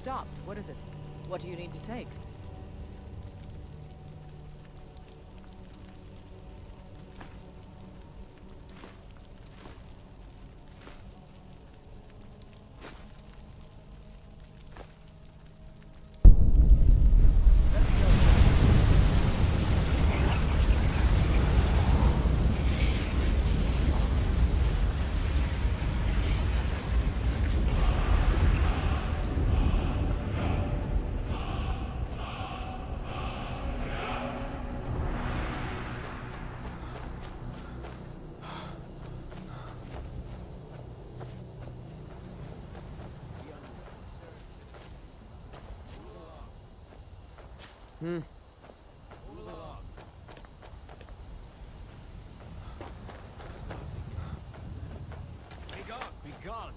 stopped. What is it? What do you need to take? Be gone!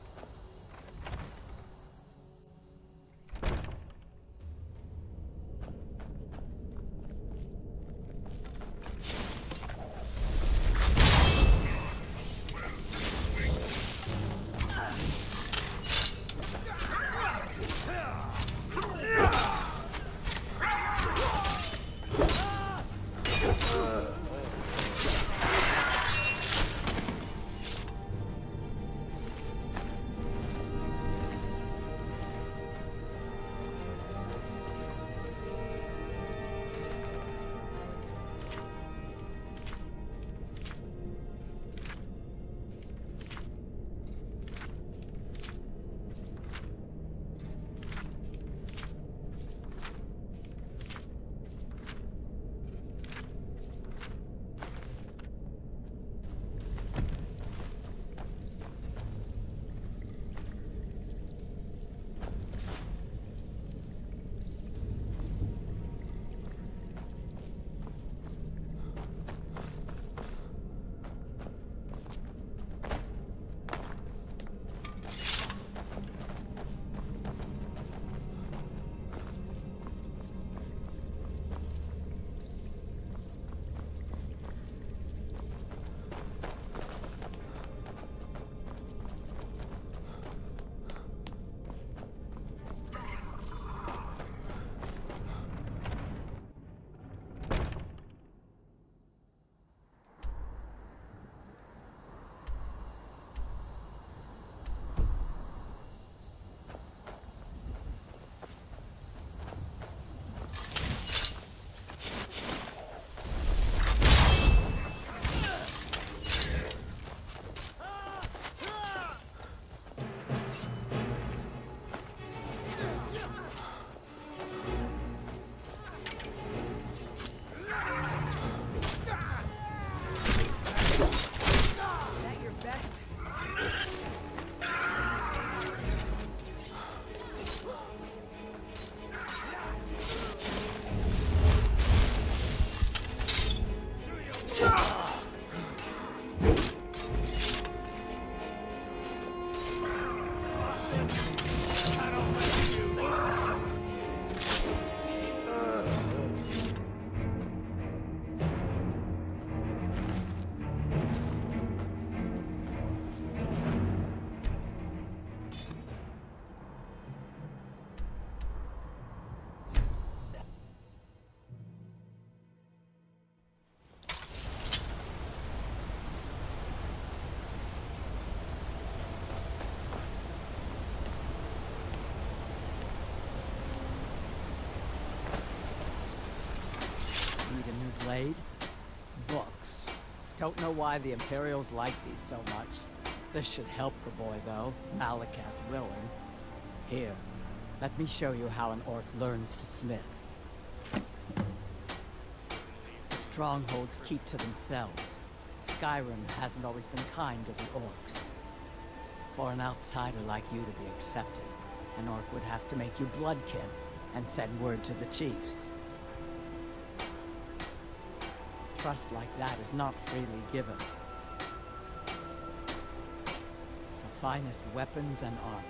Blade? Books. Don't know why the Imperials like these so much. This should help the boy, though, Malakath willing. Here, let me show you how an orc learns to smith. The strongholds keep to themselves. Skyrim hasn't always been kind to the orcs. For an outsider like you to be accepted, an orc would have to make you bloodkin and send word to the chiefs. Trust like that is not freely given. The finest weapons and armor.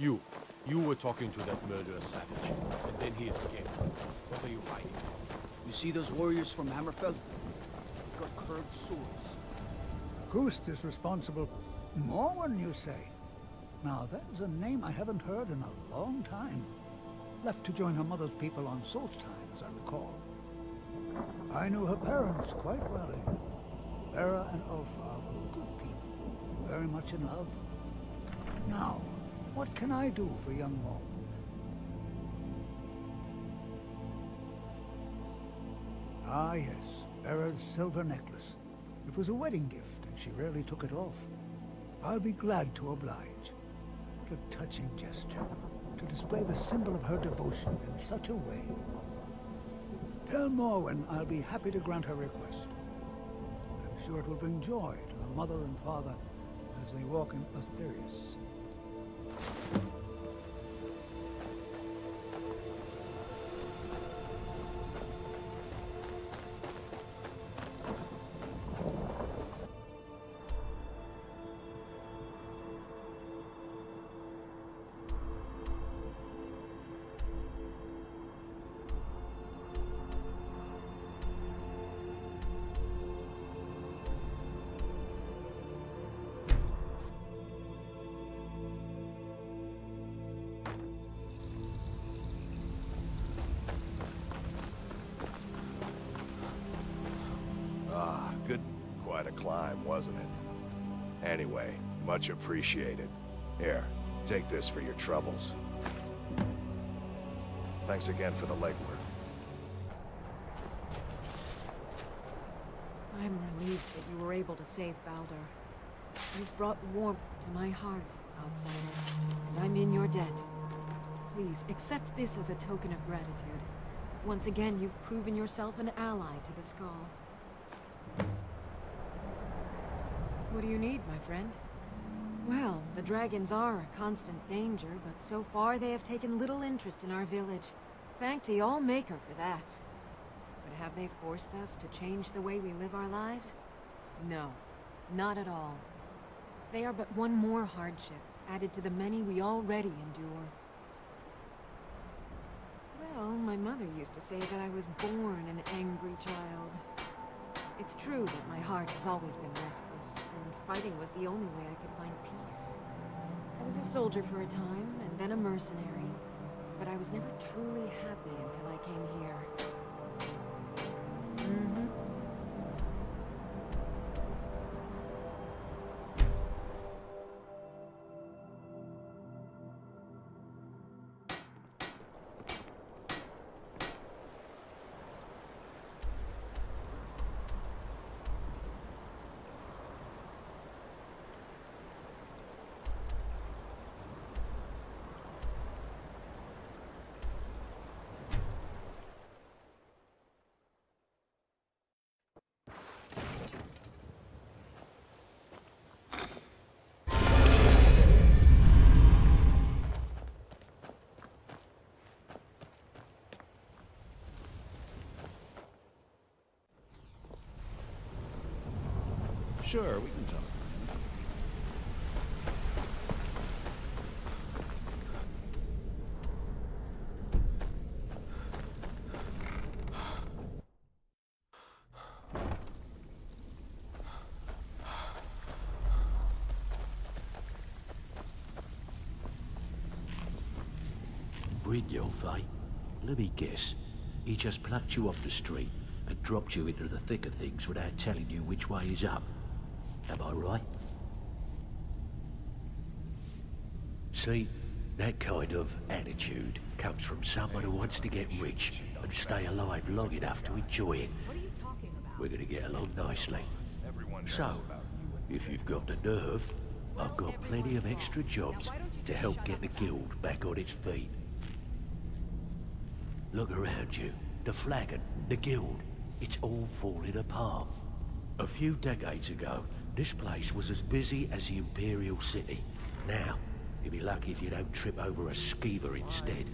You were talking to that murderous savage, and then he escaped. What are you hiding? You see those warriors from Hammerfell? They've got curved swords. Ghost is responsible. Morwen, you say? Now, that is a name I haven't heard in a long time. Left to join her mother's people on Solstheim, as I recall. I knew her parents quite well. Vera and Ulfar were good people, very much in love. Now, what can I do for young Morwen? Ah, yes, Vera's silver necklace. It was a wedding gift, and she rarely took it off. I'll be glad to oblige. What a touching gesture, to display the symbol of her devotion in such a way. Tell Morwen I'll be happy to grant her request. I'm sure it will bring joy to her mother and father as they walk in Asterius. Quite a climb, wasn't it? Anyway, much appreciated. Here, take this for your troubles. Thanks again for the legwork. I'm relieved that you were able to save Baldur. You've brought warmth to my heart, outsider, and I'm in your debt. Please, accept this as a token of gratitude. Once again, you've proven yourself an ally to the Skull. What do you need, my friend? Well, the dragons are a constant danger, but so far they have taken little interest in our village. Thank the All-Maker for that. But have they forced us to change the way we live our lives? No, not at all. They are but one more hardship, added to the many we already endure. Well, my mother used to say that I was born an angry child. It's true that my heart has always been restless, and fighting was the only way I could find peace. I was a soldier for a time, and then a mercenary, but I was never truly happy until I came here. Sure, we can talk. Brynjolf, eh? Let me guess. He just plucked you off the street and dropped you into the thick of things without telling you which way is up. Am I right? See, that kind of attitude comes from someone who wants to get rich and stay alive long enough to enjoy it. What are you talking about? We're gonna get along nicely. So, if you've got the nerve, I've got plenty of extra jobs to help get the guild back on its feet. Look around you. The flagon, the guild, it's all falling apart. A few decades ago, this place was as busy as the Imperial City. Now, you'll be lucky if you don't trip over a skeever instead.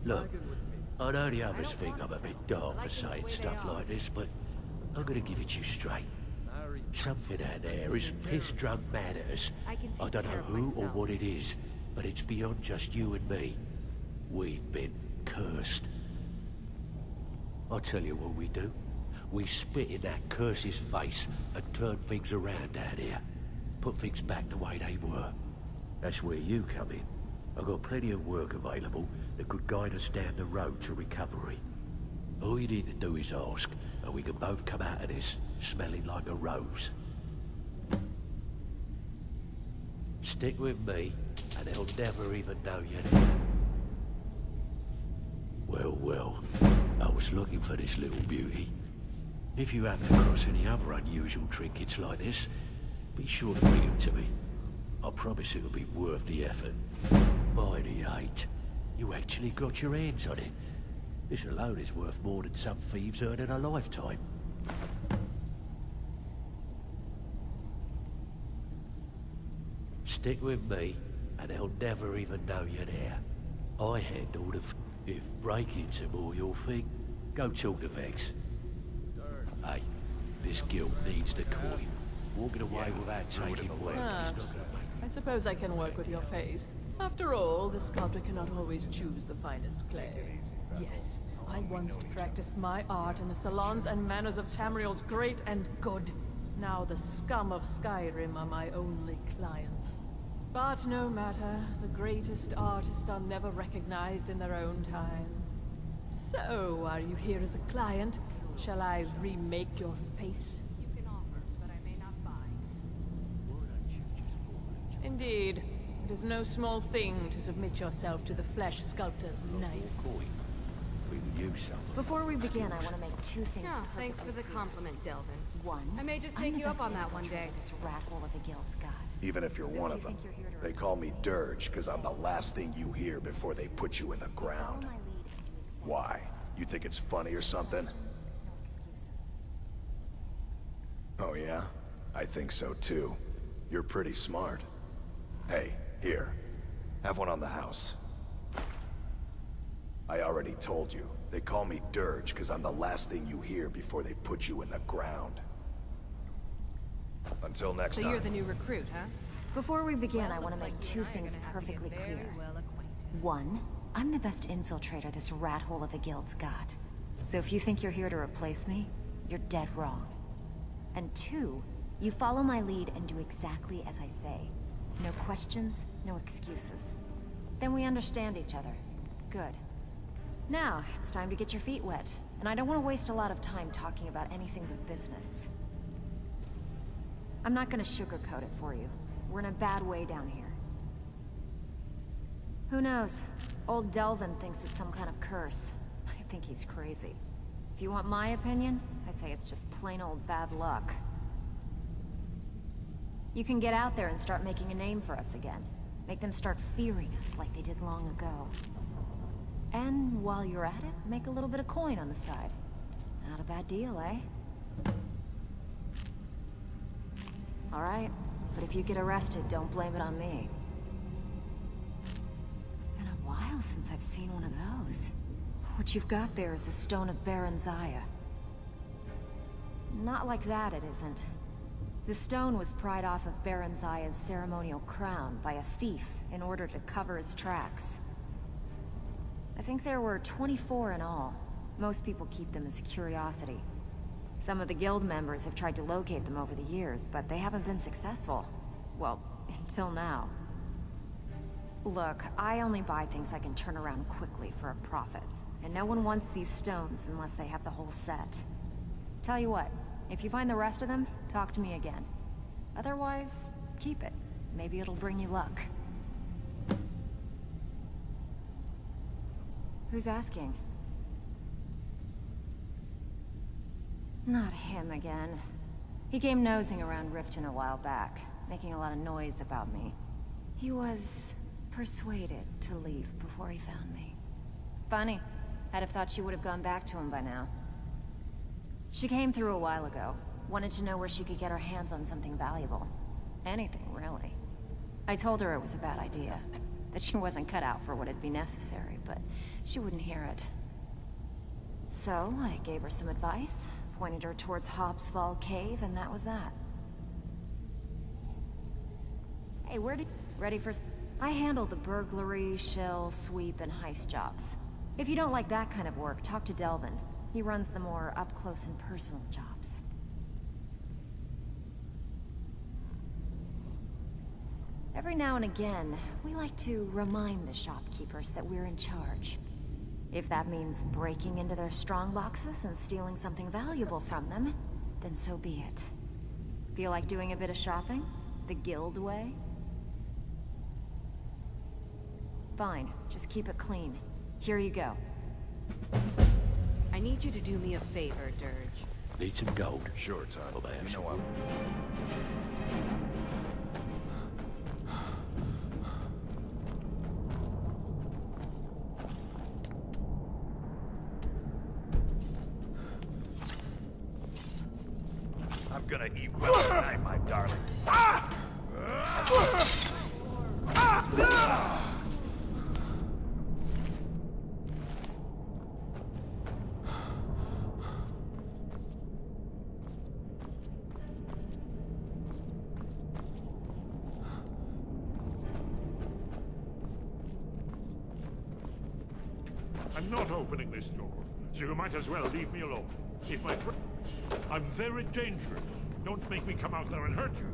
Look, I know the others think I'm a bit daft for saying stuff like this, but I'm gonna give it you straight. Something out there is piss-drunk mad at us. I don't know who or what it is, but it's beyond just you and me. We've been cursed. I'll tell you what we do. We spit in that curse's face and turn things around out here. Put things back the way they were. That's where you come in. I've got plenty of work available that could guide us down the road to recovery. All you need to do is ask, and we can both come out of this smelling like a rose. Stick with me, and they'll never even know you're there. Well, well, I was looking for this little beauty. If you happen across any other unusual trinkets like this, be sure to bring them to me. I promise it'll be worth the effort. By the 8, you actually got your hands on it. This alone is worth more than some thieves earn in a lifetime. Stick with me, and they'll never even know you're there. I handle the if break-ins are more your thing, go talk to Vex. Hey, this guild needs the coin. Walking away without taking work is not gonna make. I suppose I can work with your face. After all, the sculptor cannot always choose the finest clay. Yes, I once practiced my art in the salons and manners of Tamriel's great and good. Now the scum of Skyrim are my only clients. But no matter, the greatest artists are never recognized in their own time. So, are you here as a client? Shall I remake your face? You can offer, but I may not buy. Indeed. It is no small thing to submit yourself to the flesh sculptor's knife. We would use some. Before we begin, I want to make two things Yeah, perfectly thanks for the clear. compliment, Delvin. One, I may just I'm take the you up best on that one day. infiltrator this rat hole of the guild's got. Even if you're So one if of you them, think you're here to they call me replace Dirge because I'm the last thing you hear before they put you in the ground. Follow my lead and do exactly Why? You think it's funny or something? questions, no excuses. Oh yeah? I think so too. You're pretty smart. Hey, here. Have one on the house. I already told you. They call me Dirge because I'm the last thing you hear before they put you in the ground. Until next So time. you're the new recruit, huh? Before we begin, I Well, want to looks make like two you and I are things gonna have to get perfectly very clear. well acquainted. One, I'm the best infiltrator this rat hole of a guild's got. So if you think you're here to replace me, you're dead wrong. And two, you follow my lead and do exactly as I say. No questions, no excuses. Then we understand each other. Good. Now, it's time to get your feet wet. And I don't want to waste a lot of time talking about anything but business. I'm not gonna sugarcoat it for you. We're in a bad way down here. Who knows? Old Delvin thinks it's some kind of curse. I think he's crazy. If you want my opinion, I'd say it's just plain old bad luck. You can get out there and start making a name for us again. Make them start fearing us like they did long ago. And while you're at it, make a little bit of coin on the side. Not a bad deal, eh? Alright, but if you get arrested, don't blame it on me. Been a while since I've seen one of those. What you've got there is a stone of Baron Zaya. Not like that, it isn't. The stone was pried off of Baron Zaya's ceremonial crown by a thief in order to cover his tracks. I think there were 24 in all. Most people keep them as a curiosity. Some of the guild members have tried to locate them over the years, but they haven't been successful. Well, until now. Look, I only buy things I can turn around quickly for a profit. And no one wants these stones unless they have the whole set. Tell you what, if you find the rest of them, talk to me again. Otherwise, keep it. Maybe it'll bring you luck. Who's asking? Not him again. He came nosing around Riften a while back, making a lot of noise about me. He was persuaded to leave before he found me. Funny. I'd have thought she would have gone back to him by now. She came through a while ago. Wanted to know where she could get her hands on something valuable. Anything, really. I told her it was a bad idea. That she wasn't cut out for what'd be necessary, but she wouldn't hear it. So, I gave her some advice, pointed her towards Hobbsfall Cave, and that was that. Hey, ready for... I handle the burglary, shell, sweep, and heist jobs. If you don't like that kind of work, talk to Delvin. He runs the more up-close and personal jobs. Every now and again, we like to remind the shopkeepers that we're in charge. If that means breaking into their strong boxes and stealing something valuable from them, then so be it. Feel like doing a bit of shopping? The guild way? Fine, just keep it clean. Here you go. I need you to do me a favor, Dirge. Need some gold. Sure, Todd. Well, You know I'm... I'm gonna eat well tonight, my darling. I'm not opening this door, so you might as well leave me alone. If my friend... I'm very dangerous. Don't make me come out there and hurt you.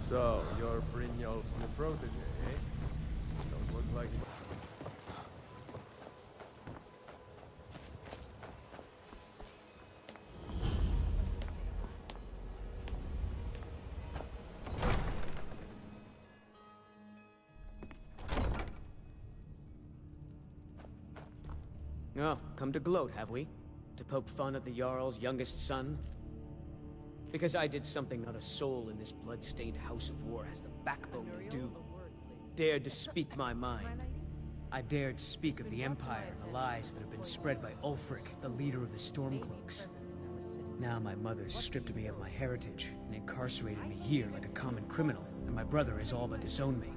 So, you're Brynjolf's new protege, eh? Don't look like... Oh, come to gloat, have we? To poke fun at the Jarl's youngest son? Because I did something not a soul in this blood-stained house of war has the backbone to do. Dared to speak my mind. I dared speak of the Empire and the lies that have been spread by Ulfric, the leader of the Stormcloaks. Now my mother's stripped me of my heritage and incarcerated me here like a common criminal, and my brother has all but disowned me.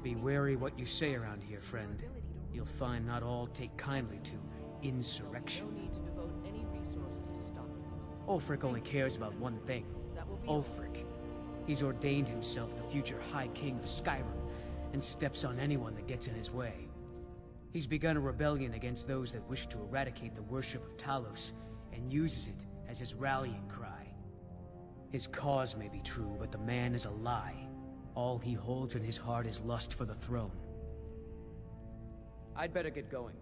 Be wary what you say around here, friend. You'll find not all take kindly to insurrection. Ulfric only cares about one thing. Ulfric. He's ordained himself the future High King of Skyrim, and steps on anyone that gets in his way. He's begun a rebellion against those that wish to eradicate the worship of Talos, and uses it as his rallying cry. His cause may be true, but the man is a lie. All he holds in his heart is lust for the throne. I'd better get going.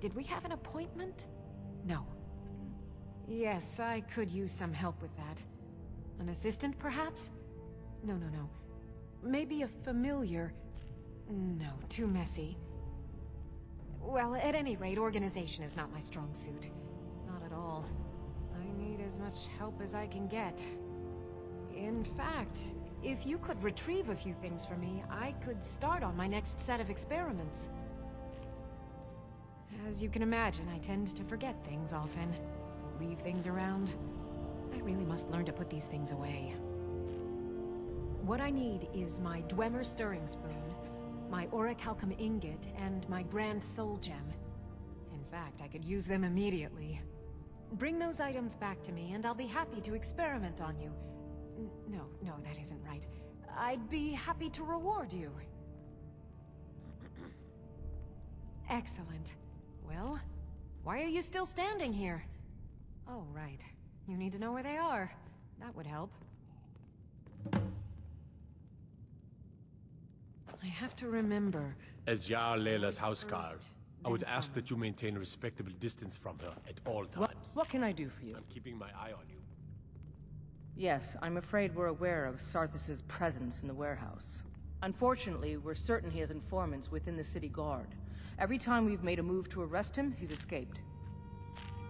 Did we have an appointment? No. Yes, I could use some help with that. An assistant, perhaps? No. Maybe a familiar. No, too messy. Well, at any rate, organization is not my strong suit. Not at all. I need as much help as I can get. In fact, if you could retrieve a few things for me, I could start on my next set of experiments. As you can imagine, I tend to forget things often. Leave things around. I really must learn to put these things away. What I need is my Dwemer Stirring Spoon, my Orichalcum Ingot, and my Grand Soul Gem. In fact, I could use them immediately. Bring those items back to me, and I'll be happy to experiment on you. No, that isn't right. I'd be happy to reward you. Excellent. Well, why are you still standing here? Oh, right. You need to know where they are. That would help. I have to remember. As Jarl Layla's houseguard, First, I would then ask someone. that you maintain a respectable distance from her at all times. What can I do for you? I'm keeping my eye on you. Yes, I'm afraid we're aware of Sarthis' presence in the warehouse. Unfortunately, we're certain he has informants within the city guard. Every time we've made a move to arrest him, he's escaped.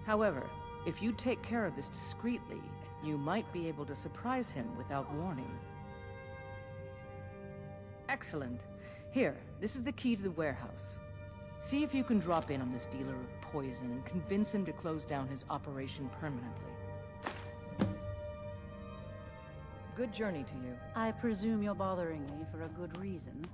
However, if you take care of this discreetly, you might be able to surprise him without warning. Excellent. Here, this is the key to the warehouse. See if you can drop in on this dealer of poison and convince him to close down his operation permanently. Good journey to you. I presume you're bothering me for a good reason.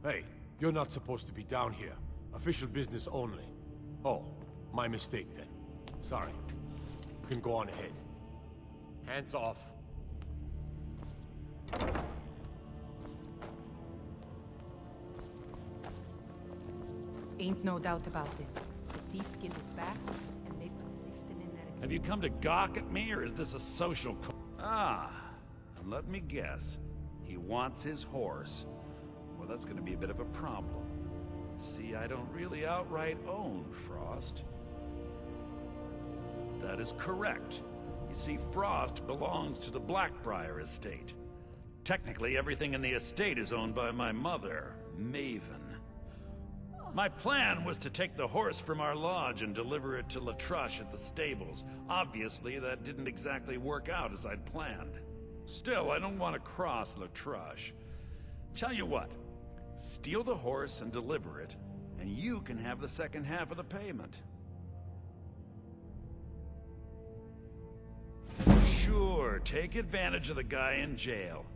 Hey, you're not supposed to be down here. Official business only. Oh, my mistake then. Sorry. You can go on ahead. Hands off. Ain't no doubt about it. The thief skinned his back, and they've been lifting in that... Have you come to gawk at me, or is this a social and let me guess. He wants his horse. Well, that's gonna be a bit of a problem. See, I don't really outright own Frost. That is correct. You see, Frost belongs to the Blackbriar estate. Technically, everything in the estate is owned by my mother, Maven. My plan was to take the horse from our lodge and deliver it to Latrush at the stables. Obviously, that didn't exactly work out as I'd planned. Still, I don't want to cross Latrush. Tell you what, steal the horse and deliver it, and you can have the second half of the payment. Sure, take advantage of the guy in jail.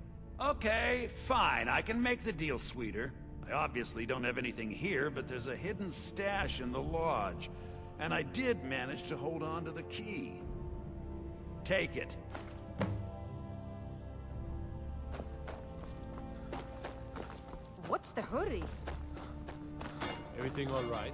Okay, fine, I can make the deal sweeter. I obviously don't have anything here, but there's a hidden stash in the lodge, and I did manage to hold on to the key. Take it. What's the hurry? Everything all right?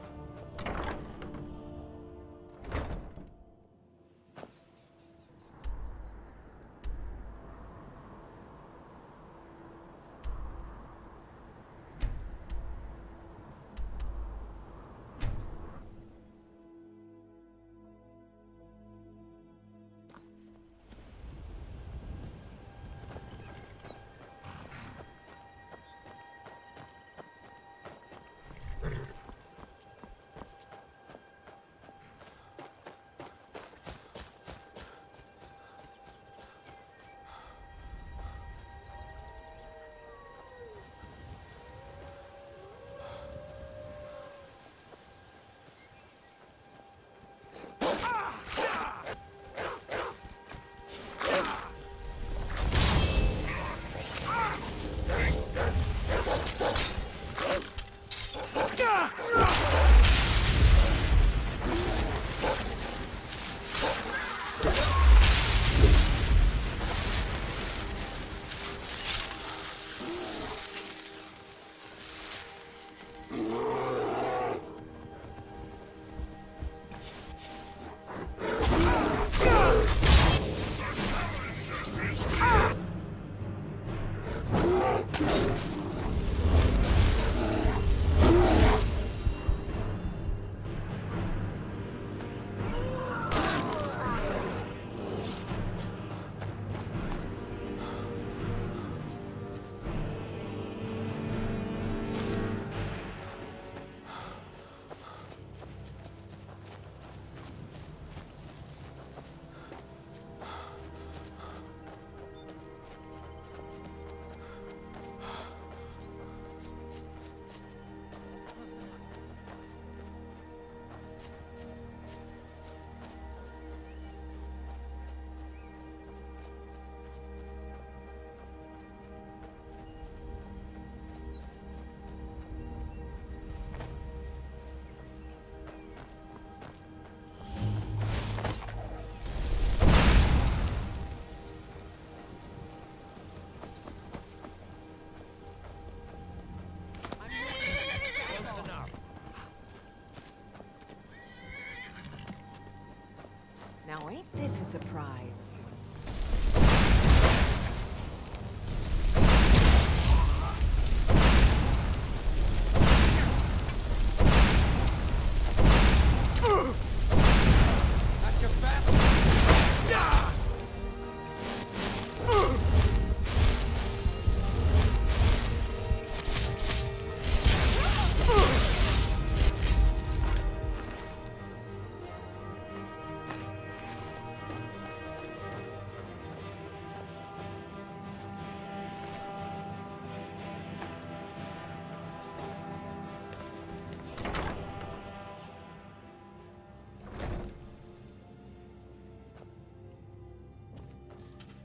ain't this a surprise?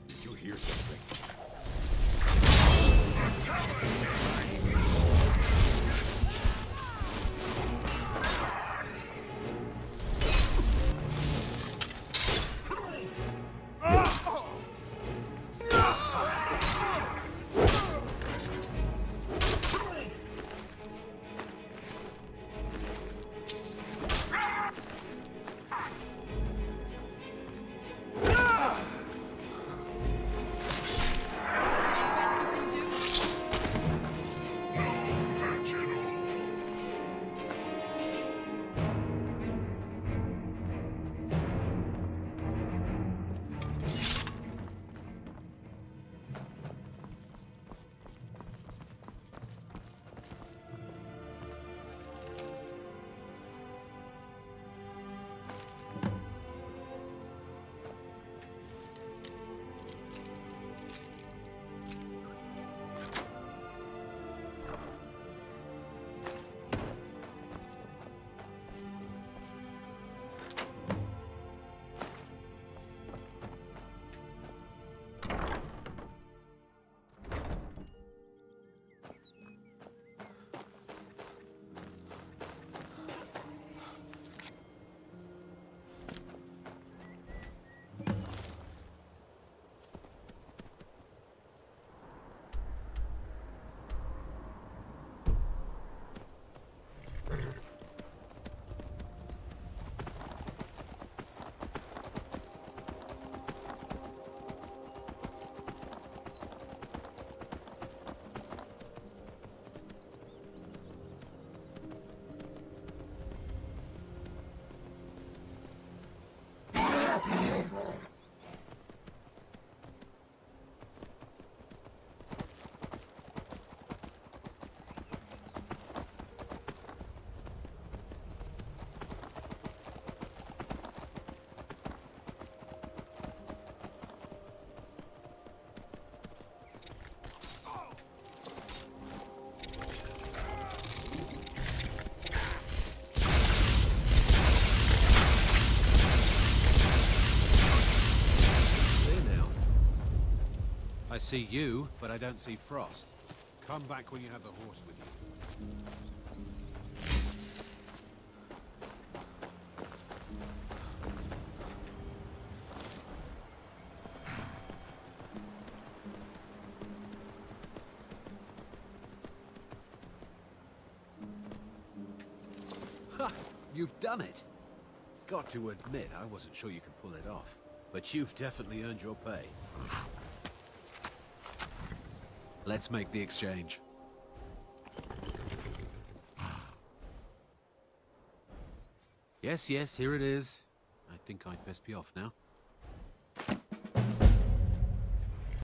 Did you hear something? I see you, but I don't see Frost. Come back when you have the horse with you. Ha! You've done it! Got to admit, I wasn't sure you could pull it off. But you've definitely earned your pay. Let's make the exchange. Yes, yes, here it is. I think I'd best be off now.